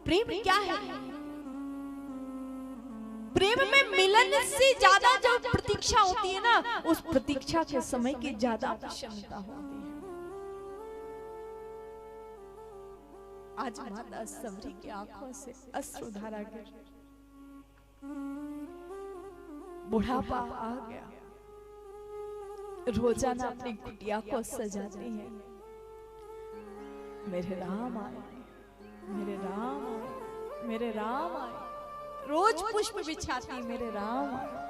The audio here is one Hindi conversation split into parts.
प्रेम क्या है? प्रेम में मिलन से ज्यादा जो प्रतीक्षा होती है ना, उस प्रतीक्षा के समय की ज्यादा प्रसन्नता होती है। आज माता सबरी की आंखों से अश्रुधारा गिर, बुढ़ापा आ गया, रोजाना अपनी कुटिया को सजाती है। मेरे राम आए, मेरे राम आए, मेरे राम आए, रोज पुष्प बिछाती मेरे राम आए।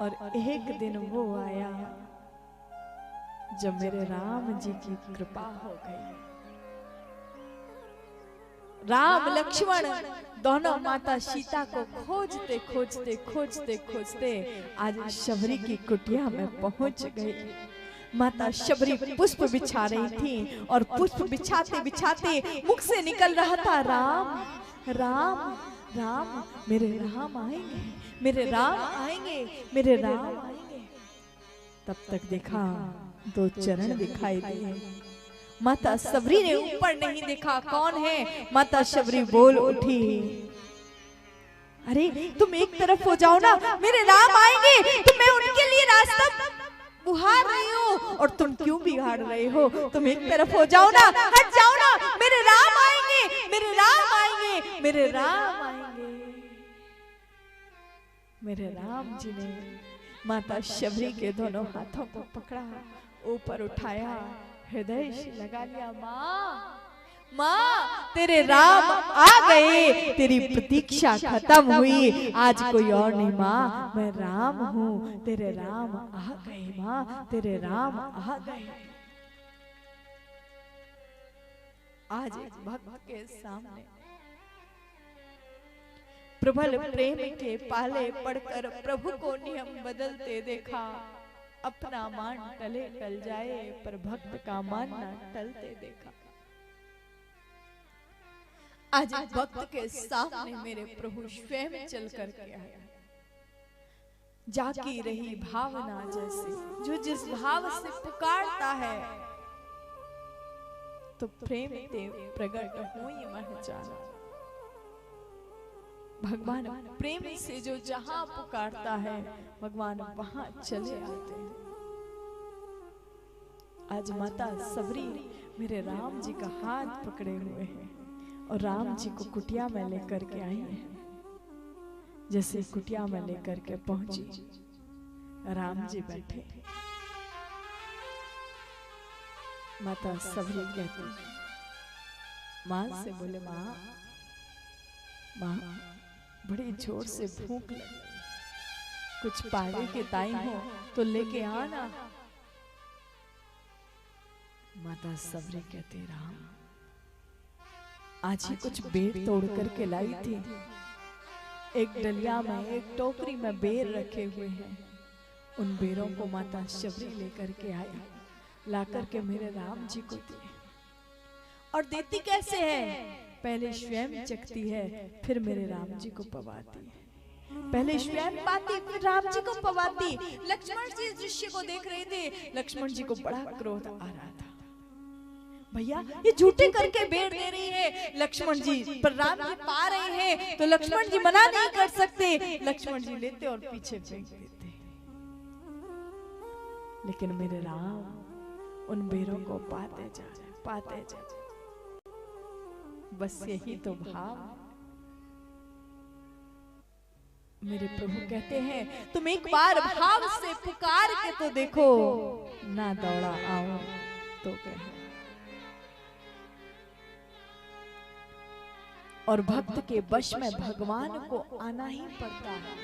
और एक दिन वो आया जब मेरे राम जी की कृपा हो गई। राम लक्ष्मण दोनों माता सीता को खोजते खोजते खोजते खोजते आज शबरी की कुटिया में पहुंच गए। माता शबरी पुष्प बिछा रही थी और पुष्प बिछाते बिछाते मुख से निकल रहा था राम राम राम, मेरे राम आएंगे, मेरे राम आएंगे, मेरे राम आएंगे। तब तक देखा दो चरण दिखाई दिए। माता शबरी ने ऊपर नहीं देखा कौन है। माता शबरी बोल उठी, अरे तुम एक तरफ हो जाओ ना, मेरे राम आएंगे। तो मैं उनके लिए रास्ता बुहार रही हूँ और तुम क्यों बिगाड़ रहे हो? तुम एक तरफ हो जाओ ना, हट जाओ ना, मेरे राम आएंगे, मेरे राम आएंगे, मेरे राम आएंगे। मेरे राम जी ने माता शबरी के दोनों हाथों को पकड़ा, ऊपर उठाया, हृदय से लगा लिया। माँ माँ, तेरे राम आ गए, तेरी प्रतीक्षा खत्म हुई, आज कोई और नहीं माँ, मैं राम हूँ, तेरे राम आ गए माँ, तेरे राम आ गए। आज एक भक्त के सामने प्रबल प्रेम के पाले पड़कर प्रभु को नियम बदलते देखा। अपना मान टले टल जाए पर भक्त का मान न टलते देखा। आज भक्त के सामने मेरे प्रभु स्वयं चल कर के आया। जागी रही भावना जैसे, जो जिस भाव से पुकारता है तो प्रेम ते प्रगट हुई मन जाना। भगवान प्रेम से जो जहां पुकारता है भगवान वहां चले आते हैं। आज माता सबरी मेरे राम जी का हाथ पकड़े हुए हैं और राम जी को कुटिया में लेकर के आई है। जैसे कुटिया में लेकर के पहुंची, राम जी बैठे। माता सबरी कहती, मां से बोले, मां मां बड़ी जोर से भूख लगी, कुछ पावे के ताई हो तो लेके आना। माता सबरी कहती, राम आज ही कुछ बेर तोड़ करके लाई थी। एक डलिया में, एक टोकरी में बेर रखे हुए हैं। उन बेरों को माता शबरी लेकर के आई, ला करके मेरे राम जी को दी। और देती कैसे है? पहले स्वयं चखती है, फिर मेरे राम जी को पवाती है। पहले स्वयं पाती, फिर राम जी को पवाती। लक्ष्मण जी इस दृश्य को देख रहे थे। लक्ष्मण जी को बड़ा क्रोध आ रहा था, भैया ये झूठे करके बेर दे रही है। लक्ष्मण जी पर राम जी पा रहे हैं तो लक्ष्मण जी मना नहीं कर सकते। लक्ष्मण जी लेते और पीछे फेंक देते। लेकिन मेरे राम उन बेरों को पाते जा रहे, पाते जा रहे। बस यही तो भाव। मेरे प्रभु कहते हैं, तुम एक बार भाव से पुकार के तो देखो, ना दौड़ा आओ तो कहे। और भक्त के वश में भगवान को आना ही पड़ता है।